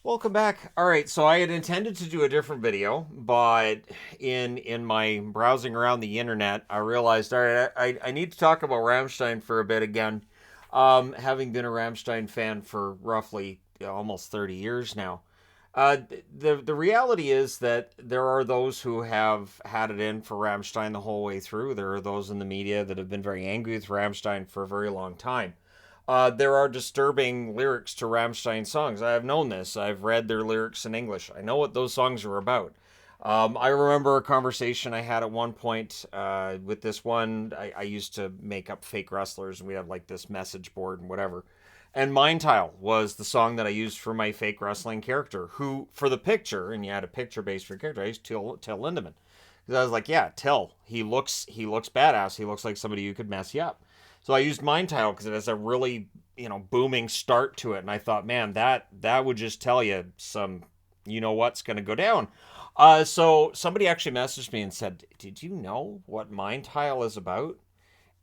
Welcome back. All right, so I had intended to do a different video, but in my browsing around the internet, I realized, all right, I need to talk about Rammstein for a bit again. Having been a Rammstein fan for roughly almost 30 years now. The reality is that there are those who have had it in for Rammstein the whole way through. There are those in the media that have been very angry with Rammstein for a very long time. There are disturbing lyrics to Rammstein songs. I have known this. I've read their lyrics in English. I know what those songs are about. I remember a conversation I had at one point with this one. I used to make up fake wrestlers, and we'd have like this message board and whatever. And Mind Tile was the song that I used for my fake wrestling character, who, for the picture, and you had a picture based for your character, I used Till Lindemann. Because I was like, yeah, Till, he looks badass. He looks like somebody who could mess you up. So I used Mind Tile because it has a really, booming start to it. And I thought, man, that would just tell you some, what's going to go down. So somebody actually messaged me and said, did you know what Mind Tile is about?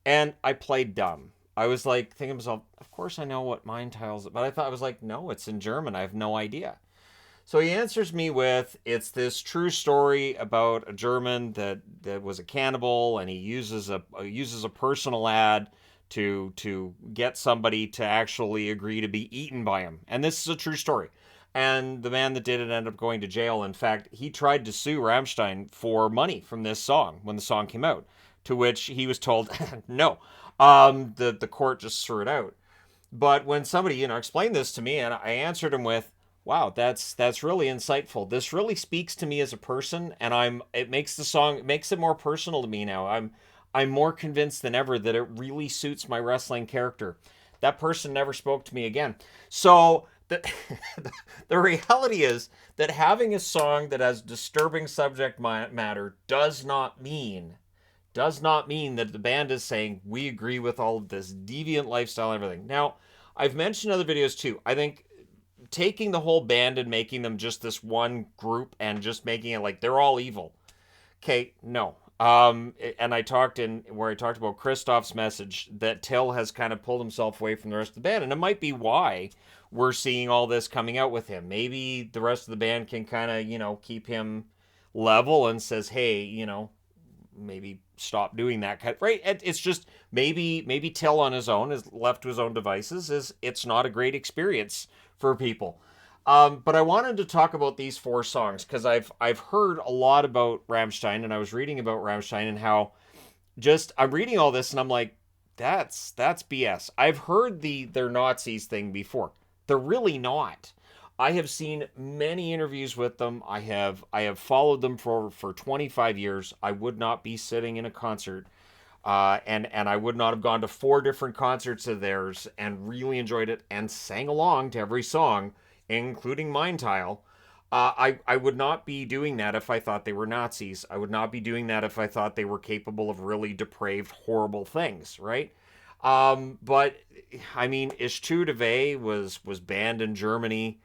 And I played dumb. I was like thinking to myself, of course I know what Mind Tile's about. But I thought, I was like, no, it's in German. I have no idea. So he answers me with, it's this true story about a German that was a cannibal, and he uses a personal ad to get somebody to actually agree to be eaten by him. And this is a true story. And the man that did it ended up going to jail. In fact, he tried to sue Rammstein for money from this song when the song came out, to which he was told, no. The court just threw it out. But when somebody, explained this to me, and I answered him with, "Wow, that's really insightful. This really speaks to me as a person, and it makes the song, it makes it more personal to me now. I'm more convinced than ever that it really suits my wrestling character." That person never spoke to me again. So the the reality is that having a song that has disturbing subject matter does not mean that the band is saying we agree with all of this deviant lifestyle and everything. Now, I've mentioned other videos too. I think taking the whole band and making them just this one group and just making it like they're all evil. Okay, no. And I talked about Christoph's message that Till has kind of pulled himself away from the rest of the band, and it might be why we're seeing all this coming out with him. Maybe the rest of the band can kind of, keep him level and says, hey, maybe stop doing that kind of, right. It's just maybe Till on his own is left to his own devices, is it's not a great experience for people. But I wanted to talk about these four songs because I've heard a lot about Rammstein, and I was reading about Rammstein and how, just I'm reading all this and I'm like, that's BS. I've heard they're Nazis thing before. They're really not. I have seen many interviews with them. I have followed them for 25 years. I would not be sitting in a concert, and I would not have gone to four different concerts of theirs and really enjoyed it and sang along to every song, including Mind Tile. I would not be doing that if I thought they were Nazis. I would not be doing that if I thought they were capable of really depraved, horrible things, right? But I mean, Ich Tue Weh was banned in Germany,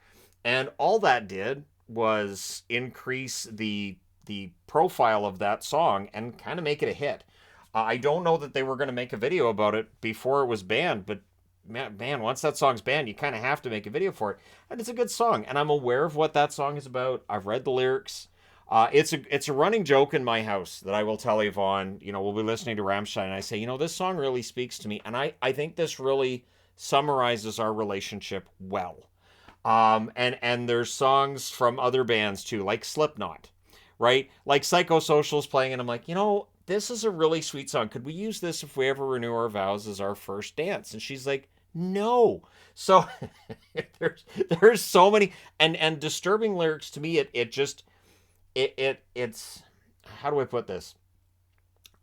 and all that did was increase the profile of that song and kind of make it a hit. I don't know that they were going to make a video about it before it was banned, but man, once that song's banned, you kind of have to make a video for it. And it's a good song, and I'm aware of what that song is about. I've read the lyrics. It's a running joke in my house that I will tell Yvonne. We'll be listening to Rammstein, and I say, this song really speaks to me, and I think this really summarizes our relationship well. And there's songs from other bands too, like Slipknot, right? Like Psychosocial's playing, and I'm like, this is a really sweet song. Could we use this if we ever renew our vows as our first dance? And she's like, no. So there's so many and disturbing lyrics to me. It's how do I put this?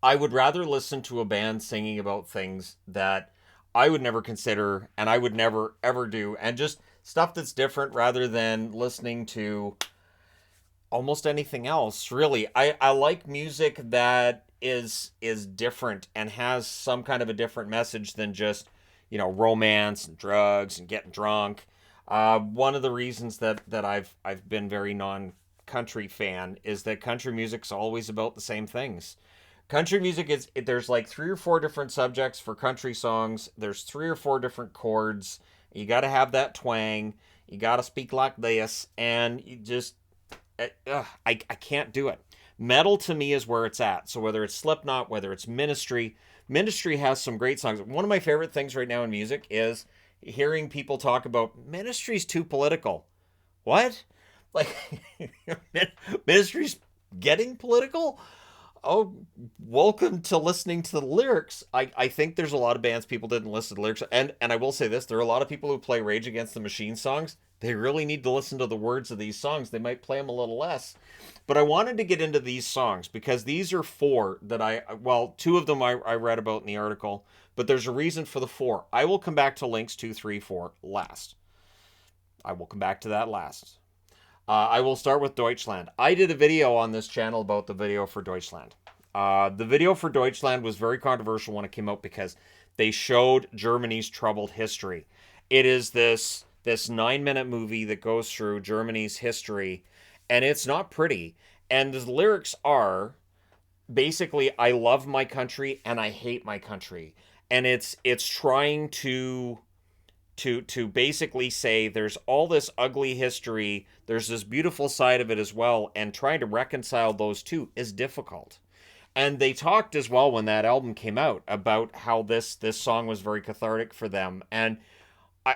I would rather listen to a band singing about things that I would never consider and I would never ever do, and just stuff that's different rather than listening to almost anything else. Really, I like music that is different and has some kind of a different message than just romance and drugs and getting drunk. One of the reasons that I've been very non country fan is that country music's always about the same things. Country music is, there's like three or four different subjects for country songs. There's three or four different chords. You got to have that twang. You gotta speak like this, and you just I can't do it. Metal to me is where it's at. So whether it's Slipknot, whether it's Ministry, Ministry has some great songs. One of my favorite things right now in music is hearing people talk about Ministry's too political. What? Like Ministry's getting political? Oh, welcome to listening to the lyrics. I think there's a lot of bands people didn't listen to the lyrics, and I will say this: there are a lot of people who play Rage Against the Machine songs. They really need to listen to the words of these songs. They might play them a little less, but I wanted to get into these songs because these are four that well, two of them I read about in the article, but there's a reason for the four. I will come back to links 2, 3, 4 last. I will come back to that last. I will start with Deutschland. I did a video on this channel about the video for Deutschland. The video for Deutschland was very controversial when it came out because they showed Germany's troubled history. It is this 9-minute movie that goes through Germany's history, and it's not pretty. And the lyrics are basically, I love my country and I hate my country. And it's trying to basically say there's all this ugly history, there's this beautiful side of it as well, and trying to reconcile those two is difficult. And they talked as well when that album came out about how this song was very cathartic for them, and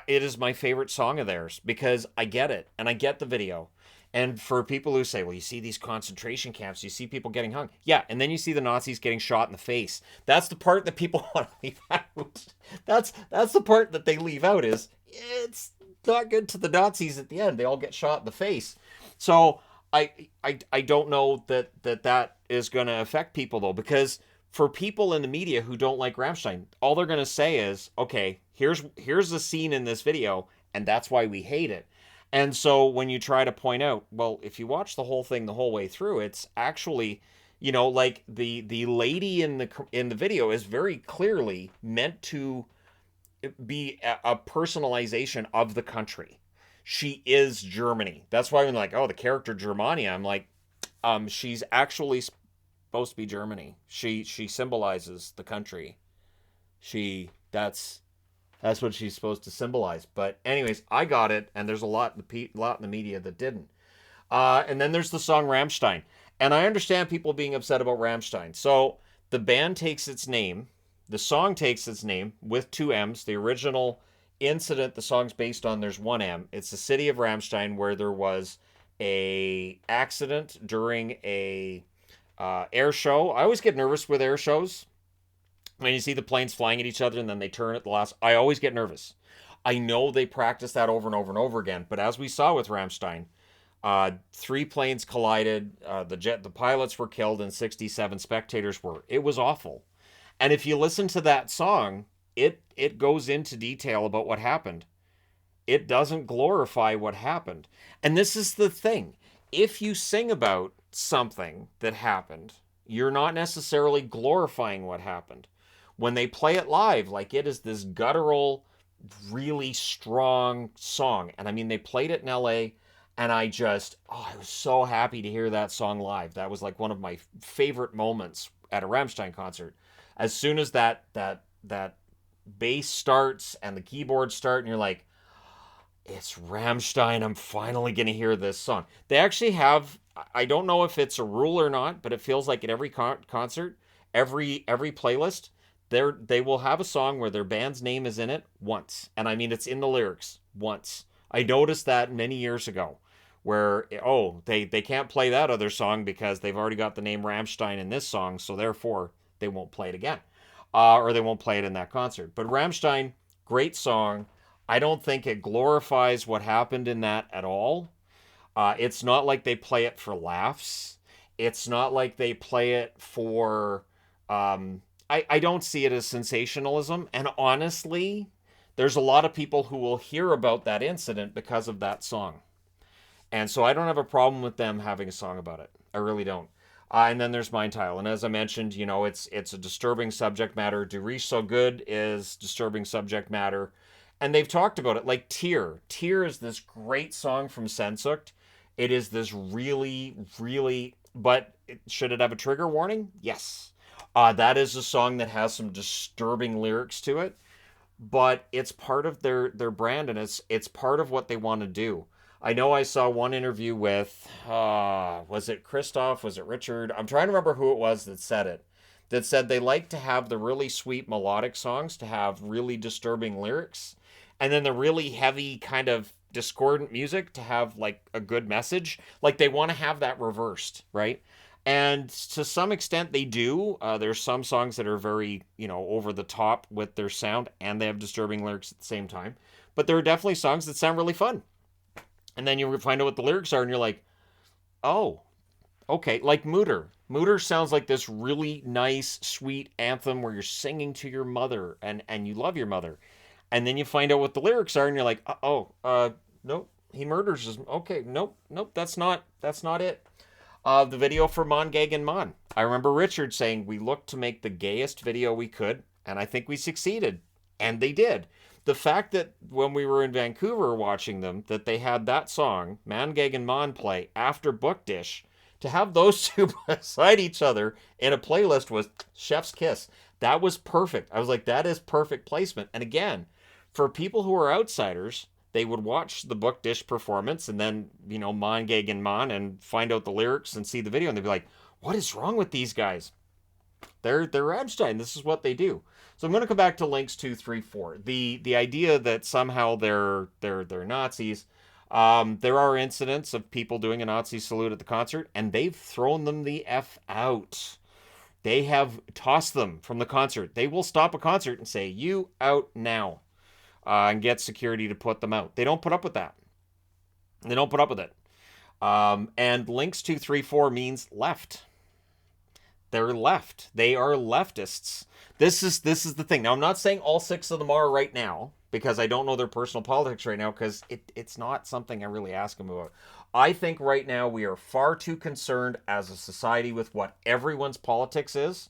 it is my favorite song of theirs because I get it and I get the video. And for people who say, well, you see these concentration camps, you see people getting hung. Yeah, and then you see the Nazis getting shot in the face. That's the part that people want to leave out. That's the part that they leave out is, it's not good to the Nazis at the end. They all get shot in the face. So I don't know that is going to affect people, though, because for people in the media who don't like Rammstein, all they're going to say is, okay, here's the scene in this video, and that's why we hate it. And so when you try to point out, well, if you watch the whole thing the whole way through, it's actually, like the lady in the video is very clearly meant to be a personalization of the country. She is Germany. That's why I'm like, oh, the character Germania, I'm like, she's actually supposed to be Germany. She symbolizes the country. That's what she's supposed to symbolize. But anyways, I got it, and there's a lot in the media that didn't. And then there's the song Rammstein. And I understand people being upset about Rammstein. So the band takes its name, the song takes its name with 2 M's. The original incident the song's based on, there's 1 M. It's the city of Rammstein where there was a accident during a air show. I always get nervous with air shows. When you see the planes flying at each other and then they turn at the last, I always get nervous. I know they practice that over and over and over again, but as we saw with Rammstein, 3 planes collided, the pilots were killed, and 67 spectators were. It was awful. And if you listen to that song, it goes into detail about what happened. It doesn't glorify what happened. And this is the thing. If you sing about something that happened, you're not necessarily glorifying what happened. When they play it live, like, it is this guttural, really strong song. And I mean, they played it in LA, and I was so happy to hear that song live. That was like one of my favorite moments at a Rammstein concert. As soon as that bass starts and the keyboards start, and you're like, it's Rammstein, I'm finally going to hear this song. They actually have, I don't know if it's a rule or not, but it feels like at every concert, every playlist, they will have a song where their band's name is in it once. And I mean, it's in the lyrics once. I noticed that many years ago where, they can't play that other song because they've already got the name Rammstein in this song, so therefore they won't play it again. Or they won't play it in that concert. But Rammstein, great song. I don't think it glorifies what happened in that at all. It's not like they play it for laughs. It's not like they play it for... I don't see it as sensationalism. And honestly, there's a lot of people who will hear about that incident because of that song. And so I don't have a problem with them having a song about it. I really don't. And then there's Mind Tile. And as I mentioned, it's a disturbing subject matter. Do Reach So Good is disturbing subject matter. And they've talked about it, like Tear. Tear is this great song from Sehnsucht. It is this really, really... But should it have a trigger warning? Yes. That is a song that has some disturbing lyrics to it. but it's part of their brand, and it's part of what they want to do. I know I saw one interview with was it Christoph, was it Richard? I'm trying to remember who it was that said it. That said they like to have the really sweet melodic songs to have really disturbing lyrics, and then the really heavy kind of discordant music to have like a good message. Like they want to have that reversed, right? And to some extent they do. There's some songs that are very, over the top with their sound, and they have disturbing lyrics at the same time. But there are definitely songs that sound really fun. And then you find out what the lyrics are, and you're like, oh, okay. Like Mooter. Mooter sounds like this really nice, sweet anthem where you're singing to your mother, and you love your mother. And then you find out what the lyrics are, and you're like, nope, he murders his. Okay, nope, that's not it. The video for Mon Gag and Mon. I remember Richard saying we looked to make the gayest video we could, and I think we succeeded. And they did. The fact that when we were in Vancouver watching them, that they had that song, Man Gag and Mon, play after Book Dish, to have those two beside each other in a playlist was chef's kiss. That was perfect. I was like, that is perfect placement. And again, for people who are outsiders, they would watch the Book Dish performance and then, Mon Gag and Mon, and find out the lyrics and see the video, and they'd be like, what is wrong with these guys? They're Rammstein. This is what they do. So I'm going to come back to links 2, 3, 4. The idea that somehow they're Nazis. There are incidents of people doing a Nazi salute at the concert, and they've thrown them the F out. They have tossed them from the concert. They will stop a concert and say, you out now, and get security to put them out. They don't put up with that. They don't put up with it. And links 2, 3, 4 means left. They're left. They are leftists. This is the thing. Now, I'm not saying all 6 of them are right now, because I don't know their personal politics right now, because it's not something I really ask them about. I think right now we are far too concerned as a society with what everyone's politics is,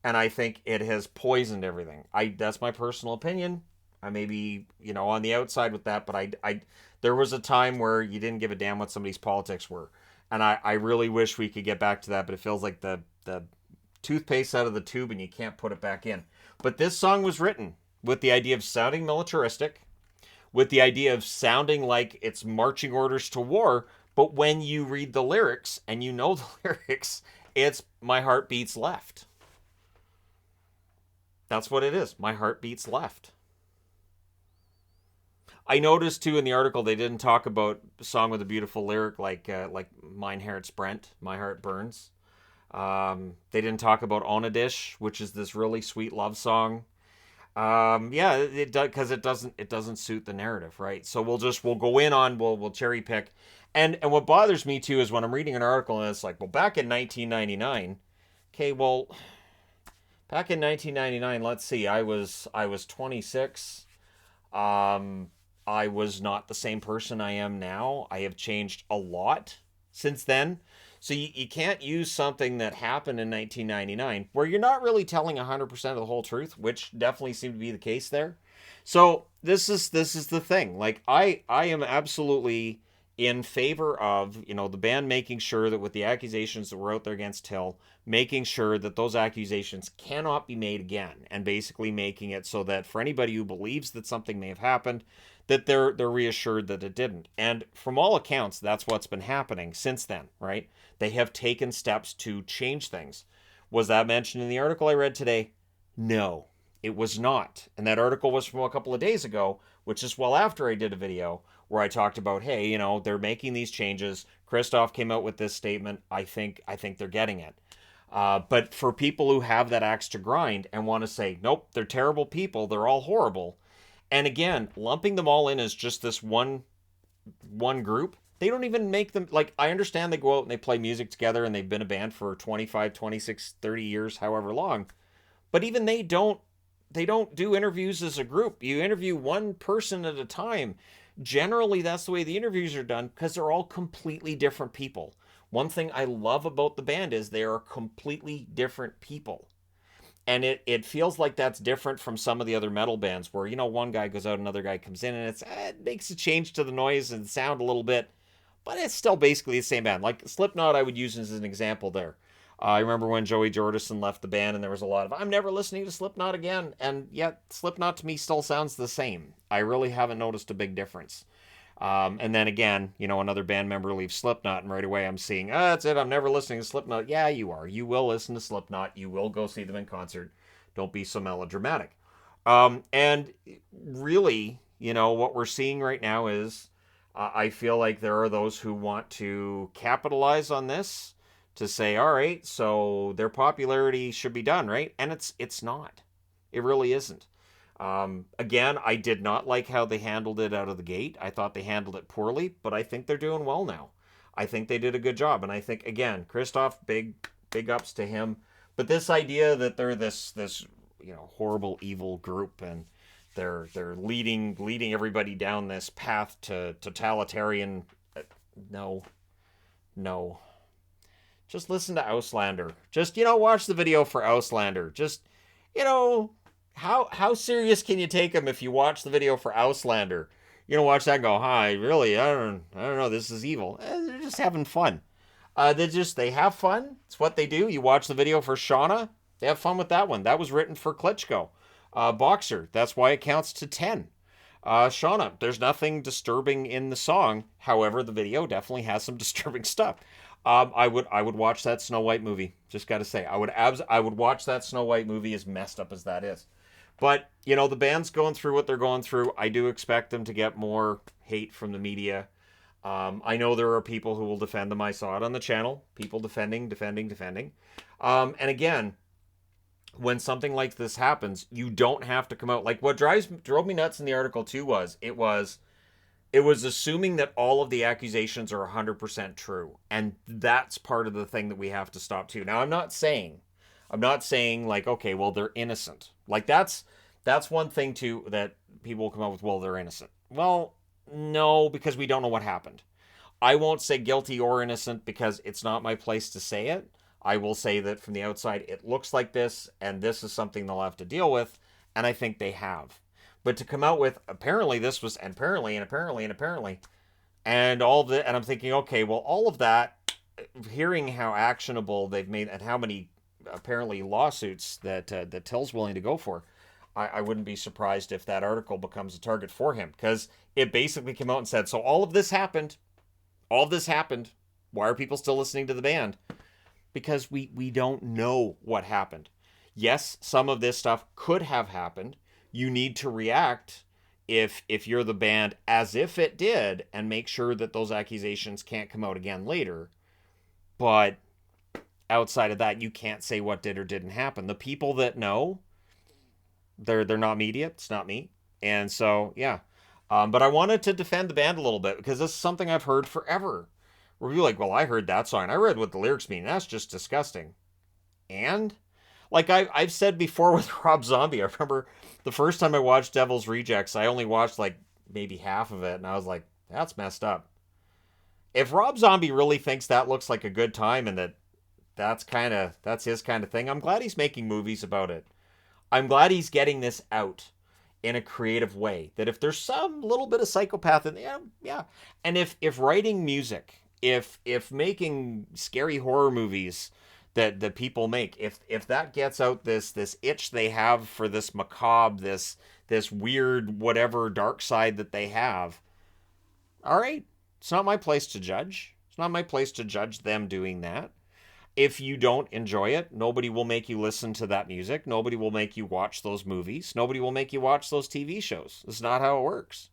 and I think it has poisoned everything. That's my personal opinion. I may be, on the outside with that, but I there was a time where you didn't give a damn what somebody's politics were, and I really wish we could get back to that, but it feels like the toothpaste out of the tube and you can't put it back in. But this song was written with the idea of sounding militaristic, with the idea of sounding like it's marching orders to war, but when you read the lyrics and you know the lyrics, it's my heart beats left. That's what it is. My heart beats left. I noticed too in the article they didn't talk about a song with a beautiful lyric like Mein Herz brennt, My Heart Burns. They didn't talk about Onadish, which is this really sweet love song. Yeah, it does, because it doesn't suit the narrative, right? So we'll go in on we'll cherry pick, and what bothers me too is when I'm reading an article and it's like, well, back in 1999, okay, well, back in 1999, let's see, I was 26. I was not the same person I am now. I have changed a lot since then. So you can't use something that happened in 1999 where you're not really telling 100% of the whole truth, which definitely seemed to be the case there. So this is the thing. Like I am absolutely in favor of, the band making sure that with the accusations that were out there against Till, making sure that those accusations cannot be made again, and basically making it so that for anybody who believes that something may have happened, that they're reassured that it didn't. And from all accounts, that's what's been happening since then, right? They have taken steps to change things. Was that mentioned in the article I read today? No, it was not. And that article was from a couple of days ago, which is well after I did a video where I talked about, hey, they're making these changes. Christoph came out with this statement. I think they're getting it. But for people who have that axe to grind and want to say, nope, they're terrible people, they're all horrible. And again, lumping them all in as just this one group, they don't even make them, like, I understand they go out and they play music together and they've been a band for 25, 26, 30 years, however long. But even they don't do interviews as a group. You interview one person at a time. Generally, that's the way the interviews are done, because they're all completely different people. One thing I love about the band is they are completely different people. And it feels like that's different from some of the other metal bands where, one guy goes out, another guy comes in, and it makes a change to the noise and sound a little bit, but it's still basically the same band. Like Slipknot I would use as an example there. I remember when Joey Jordison left the band, and there was a lot of "I'm never listening to Slipknot again," and yet Slipknot to me still sounds the same. I really haven't noticed a big difference. And then again, another band member leaves Slipknot, and right away I'm seeing, that's it. I'm never listening to Slipknot. Yeah, you are. You will listen to Slipknot. You will go see them in concert. Don't be so melodramatic. And really, what we're seeing right now is, I feel like there are those who want to capitalize on this to say, all right, so their popularity should be done, right? And it's not. It really isn't. Again, I did not like how they handled it out of the gate. I thought they handled it poorly, but I think they're doing well now. I think they did a good job, and I think again, Christoph, big ups to him. But this idea that they're this horrible evil group, and they're leading everybody down this path to totalitarian. No, no. Just listen to Auslander. Just watch the video for Auslander. Just you know how serious can you take them if you watch the video for Auslander? Watch that and go, hi, really? I don't know. This is evil. They're just having fun. They have fun. It's what they do. You watch the video for Shauna. They have fun with that one. That was written for Klitschko, boxer. That's why it counts to 10. Shauna, there's nothing disturbing in the song. However, the video definitely has some disturbing stuff. I would watch that Snow White movie. Just got to say, I would watch that Snow White movie, as messed up as that is. But the band's going through what they're going through. I do expect them to get more hate from the media. I know there are people who will defend them. I saw it on the channel. People defending. And again, when something like this happens, you don't have to come out. Like, what drove me nuts in the article too was it was assuming that all of the accusations are 100% true, and that's part of the thing that we have to stop too. Now, I'm not saying like, okay, well, they're innocent. Like, that's one thing too that people will come up with. Well, they're innocent. Well, no, because we don't know what happened. I won't say guilty or innocent because it's not my place to say it. I will say that from the outside, it looks like this, and this is something they'll have to deal with, and I think they have. But to come out with apparently this was, and apparently, and all of it, and I'm thinking, okay, well, all of that, hearing how actionable they've made and how many apparently lawsuits that Till's willing to go for, I wouldn't be surprised if that article becomes a target for him, because it basically came out and said, so all of this happened. Why are people still listening to the band? Because we don't know what happened. Yes, some of this stuff could have happened. You need to react if you're the band as if it did, and make sure that those accusations can't come out again later. But outside of that, you can't say what did or didn't happen. The people that know, they're not media. It's not me. And so, yeah. But I wanted to defend the band a little bit, because this is something I've heard forever. Where you're like, well, I heard that song. I read what the lyrics mean. That's just disgusting. And like I've said before with Rob Zombie, I remember the first time I watched Devil's Rejects, I only watched like maybe half of it, and I was like, that's messed up. If Rob Zombie really thinks that looks like a good time, and that's his kind of thing, I'm glad he's making movies about it. I'm glad he's getting this out in a creative way. That if there's some little bit of psychopath in there, yeah. And if writing music, if making scary horror movies that people make, if that gets out this itch they have for this macabre, this weird whatever dark side that they have, all right, it's not my place to judge. It's not my place to judge them doing that. If you don't enjoy it, nobody will make you listen to that music. Nobody will make you watch those movies. Nobody will make you watch those TV shows. It's not how it works.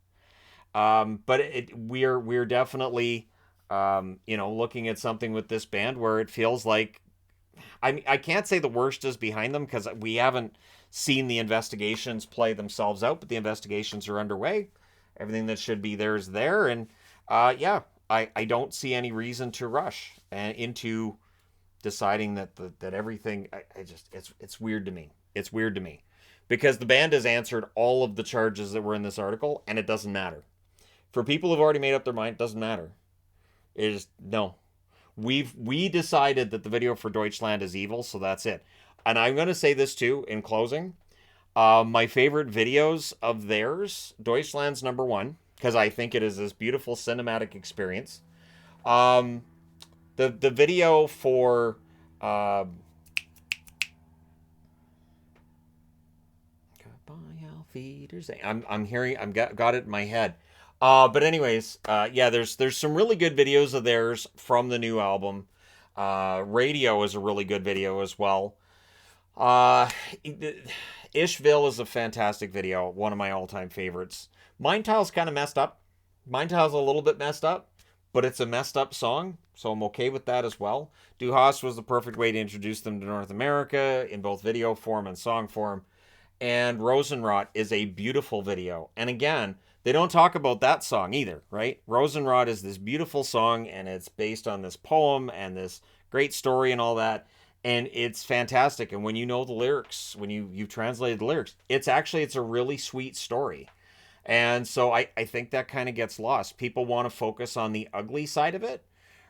But we're definitely looking at something with this band where it feels like, I can't say the worst is behind them, because we haven't seen the investigations play themselves out, but the investigations are underway. Everything that should be there is there, and I don't see any reason to rush into deciding that everything. It's weird to me. It's weird to me, because the band has answered all of the charges that were in this article, and it doesn't matter. For people who've already made up their mind, it doesn't matter. It is no. We decided that the video for Deutschland is evil, so that's it. And I'm going to say this too in closing. My favorite videos of theirs, Deutschland's number one, because I think it is this beautiful cinematic experience. The video for Goodbye, Alfeeder's. I'm hearing. Got it in my head. But anyways, yeah, there's some really good videos of theirs from the new album. Radio is a really good video as well. Uh, Ishville is a fantastic video, one of my all-time favorites. Mine Tile's kind of messed up. Mine Tile's a little bit messed up, but it's a messed up song, so I'm okay with that as well. Du Hast was the perfect way to introduce them to North America in both video form and song form. And Rosenrot is a beautiful video. And again, they don't talk about that song either, right? Rosenrot is this beautiful song, and it's based on this poem and this great story and all that. And it's fantastic. And when you know the lyrics, when you've translated the lyrics, it's a really sweet story. And so I think that kind of gets lost. People want to focus on the ugly side of it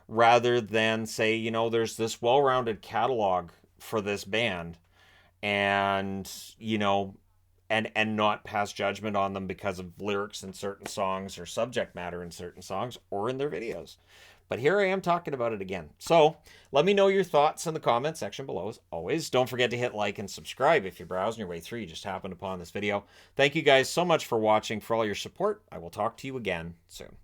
rather than say, there's this well-rounded catalog for this band, and and not pass judgment on them because of lyrics in certain songs or subject matter in certain songs or in their videos. But here I am talking about it again. So let me know your thoughts in the comment section below. As always, don't forget to hit like and subscribe if you're browsing your way through. You just happened upon this video. Thank you guys so much for watching, for all your support. I will talk to you again soon.